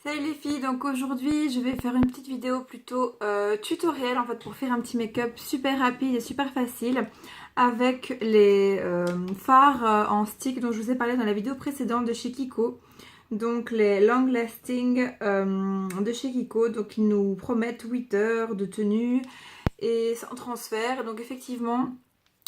Salut les filles, donc aujourd'hui je vais faire une petite vidéo plutôt tutoriel en fait pour faire un petit make-up super rapide et super facile avec les fards en stick dont je vous ai parlé dans la vidéo précédente de chez Kiko. Donc les Long Lasting de chez Kiko, donc ils nous promettent 8 heures de tenue et sans transfert. Donc effectivement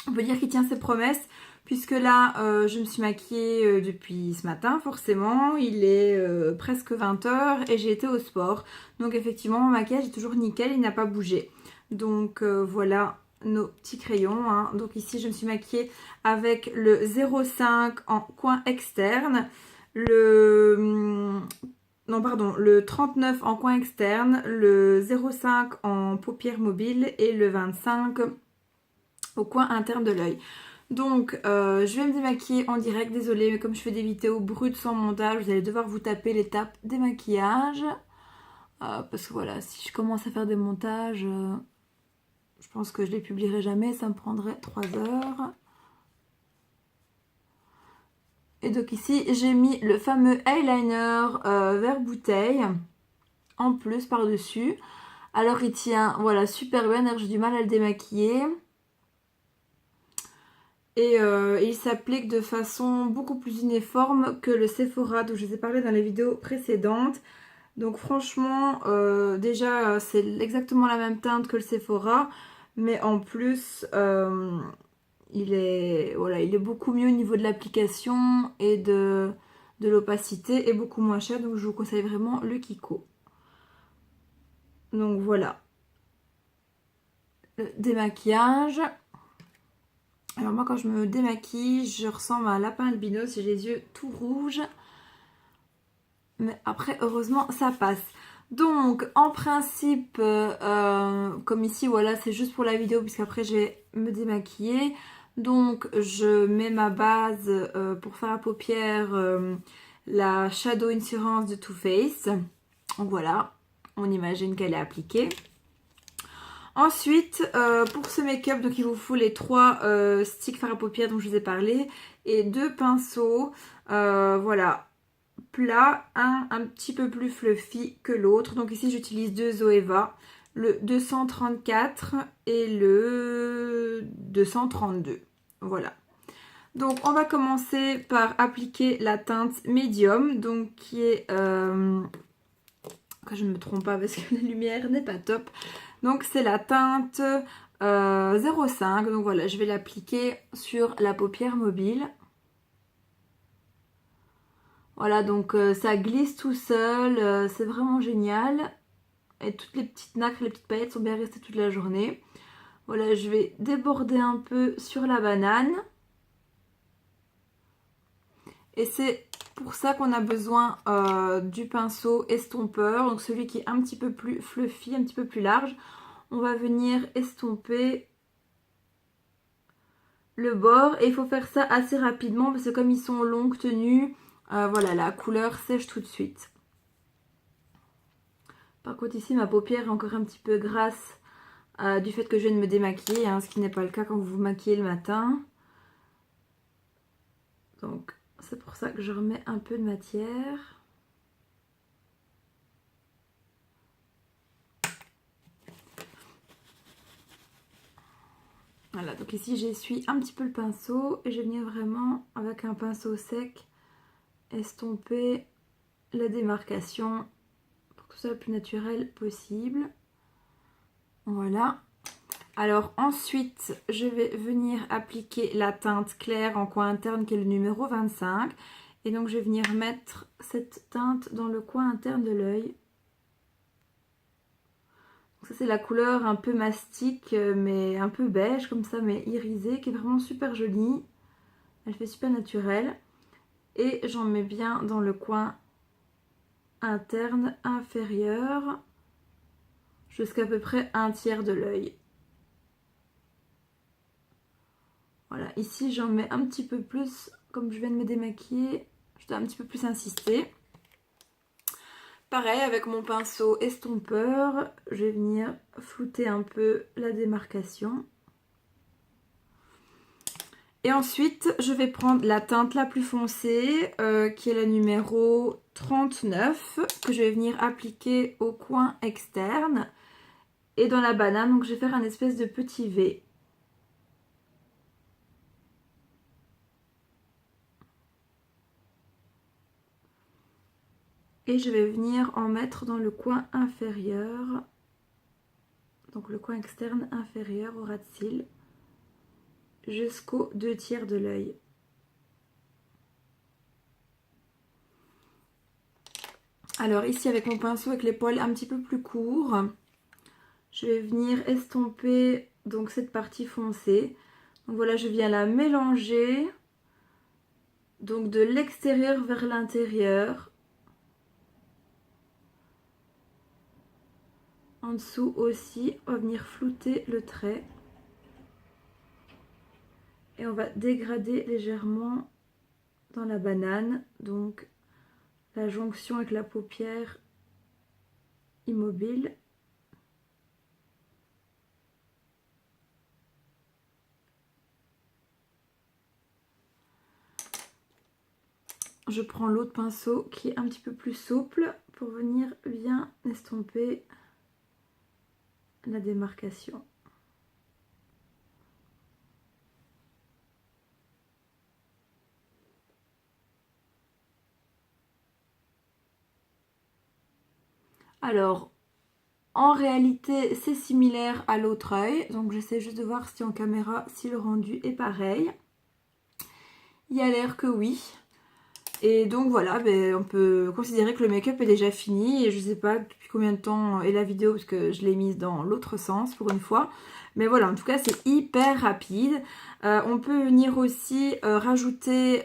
on peut dire qu'il tient ses promesses. Puisque là, je me suis maquillée depuis ce matin, forcément. Il est presque 20 heures et j'ai été au sport. Donc effectivement, mon maquillage est toujours nickel, il n'a pas bougé. Donc voilà nos petits crayons. Hein. Donc ici, je me suis maquillée avec le 0,5 en coin externe. Non, pardon, le 39 en coin externe, le 0,5 en paupières mobiles et le 25 au coin interne de l'œil. Donc je vais me démaquiller en direct, désolée, mais comme je fais des vidéos brutes sans montage, vous allez devoir vous taper l'étape démaquillage. Parce que voilà, si je commence à faire des montages, je pense que je les publierai jamais, ça me prendrait 3 heures. Et donc ici, j'ai mis le fameux eyeliner vert bouteille en plus par-dessus. Alors il tient, voilà, super bien, alors j'ai du mal à le démaquiller. Et il s'applique de façon beaucoup plus uniforme que le Sephora dont je vous ai parlé dans les vidéos précédentes. Donc franchement, déjà c'est exactement la même teinte que le Sephora, mais en plus voilà, il est beaucoup mieux au niveau de l'application et de l'opacité et beaucoup moins cher. Donc je vous conseille vraiment le Kiko. Donc voilà, le démaquillage. Alors moi quand je me démaquille, je ressemble à un lapin albinos, j'ai les yeux tout rouges. Mais après heureusement ça passe. Donc en principe, comme ici voilà c'est juste pour la vidéo puisqu'après je vais me démaquiller. Donc je mets ma base pour faire la paupière, la Shadow Insurance de Too Faced. Donc voilà, on imagine qu'elle est appliquée. Ensuite, pour ce make-up, donc il vous faut les 3 sticks fard à paupières dont je vous ai parlé et 2 pinceaux, voilà, plats, un petit peu plus fluffy que l'autre. Donc ici j'utilise 2 Zoeva, le 234 et le 232, voilà. Donc on va commencer par appliquer la teinte médium, donc qui est, que je ne me trompe pas parce que la lumière n'est pas top. Donc c'est la teinte 05. Donc voilà, je vais l'appliquer sur la paupière mobile. Voilà, donc ça glisse tout seul, c'est vraiment génial. Et toutes les petites nacres, les petites paillettes sont bien restées toute la journée. Voilà, je vais déborder un peu sur la banane. Et c'est pour ça qu'on a besoin du pinceau estompeur, donc celui qui est un petit peu plus fluffy, un petit peu plus large. On va venir estomper le bord et il faut faire ça assez rapidement parce que comme ils sont longues tenues, voilà, la couleur sèche tout de suite. Par contre ici ma paupière est encore un petit peu grasse du fait que je viens de me démaquiller, hein, ce qui n'est pas le cas quand vous vous maquillez le matin. Donc c'est pour ça que je remets un peu de matière. Voilà, donc ici j'essuie un petit peu le pinceau et je vais venir vraiment avec un pinceau sec estomper la démarcation pour que ce soit le plus naturel possible. Voilà. Alors ensuite, je vais venir appliquer la teinte claire en coin interne qui est le numéro 25. Et donc je vais venir mettre cette teinte dans le coin interne de l'œil. Ça c'est la couleur un peu mastic, mais un peu beige comme ça, mais irisée, qui est vraiment super jolie. Elle fait super naturelle. Et j'en mets bien dans le coin interne inférieur, jusqu'à peu près un tiers de l'œil. Voilà, ici j'en mets un petit peu plus, comme je viens de me démaquiller, je dois un petit peu plus insister. Pareil, avec mon pinceau estompeur, je vais venir flouter un peu la démarcation. Et ensuite, je vais prendre la teinte la plus foncée, qui est la numéro 39 que je vais venir appliquer au coin externe et dans la banane. Donc je vais faire un espèce de petit V. Et je vais venir en mettre dans le coin inférieur, donc le coin externe inférieur au ras de cils, jusqu'aux 2/3 de l'œil. Alors ici avec mon pinceau avec les poils un petit peu plus courts, je vais venir estomper donc cette partie foncée. Donc voilà, je viens la mélanger donc de l'extérieur vers l'intérieur. En dessous aussi, on va venir flouter le trait. Et on va dégrader légèrement dans la banane, donc la jonction avec la paupière immobile. Je prends l'autre pinceau qui est un petit peu plus souple pour venir bien estomper la démarcation. Alors, en réalité, c'est similaire à l'autre œil. Donc, j'essaie juste de voir si en caméra, si le rendu est pareil. Il y a l'air que oui. Et donc, voilà, ben, on peut considérer que le make-up est déjà fini. Et je ne sais pas depuis combien de temps est la vidéo, parce que je l'ai mise dans l'autre sens pour une fois. Mais voilà, en tout cas, c'est hyper rapide. On peut venir aussi rajouter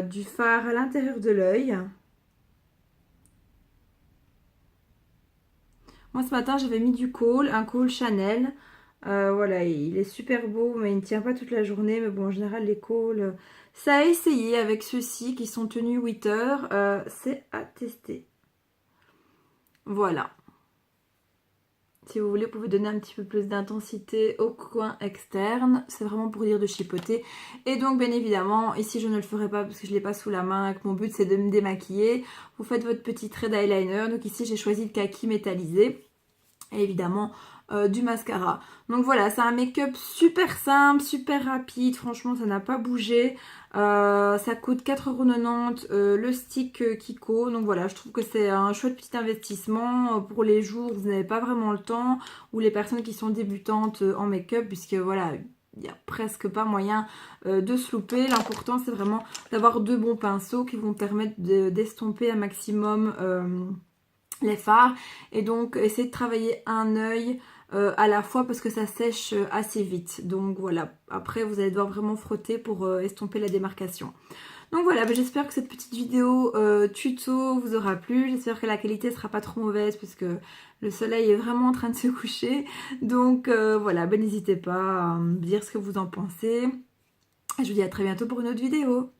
du fard à l'intérieur de l'œil. Moi ce matin j'avais mis du kohl, un kohl Chanel. Voilà, il est super beau mais il ne tient pas toute la journée. Mais bon, en général les kohls, ça a essayé avec ceux-ci qui sont tenus 8 heures. C'est à tester. Voilà. Si vous voulez, vous pouvez donner un petit peu plus d'intensité au coin externe. C'est vraiment pour dire de chipoter. Et donc, bien évidemment, ici, je ne le ferai pas parce que je ne l'ai pas sous la main. Que mon but, c'est de me démaquiller. Vous faites votre petit trait d'eyeliner. Donc ici, j'ai choisi le kaki métallisé. Et évidemment, du mascara. Donc voilà, c'est un make-up super simple, super rapide. Franchement, ça n'a pas bougé. Ça coûte 4,90 € le stick Kiko. Donc voilà, je trouve que c'est un chouette petit investissement pour les jours où vous n'avez pas vraiment le temps, ou les personnes qui sont débutantes en make-up, puisque voilà, il n'y a presque pas moyen de se louper. L'important, c'est vraiment d'avoir deux bons pinceaux qui vont permettre d'estomper un maximum les fards. Et donc, essayez de travailler un œil à la fois parce que ça sèche assez vite. Donc voilà, après vous allez devoir vraiment frotter pour estomper la démarcation. Donc voilà, j'espère que cette petite vidéo tuto vous aura plu. J'espère que la qualité ne sera pas trop mauvaise parce que le soleil est vraiment en train de se coucher. Donc voilà, n'hésitez pas à me dire ce que vous en pensez. Je vous dis à très bientôt pour une autre vidéo.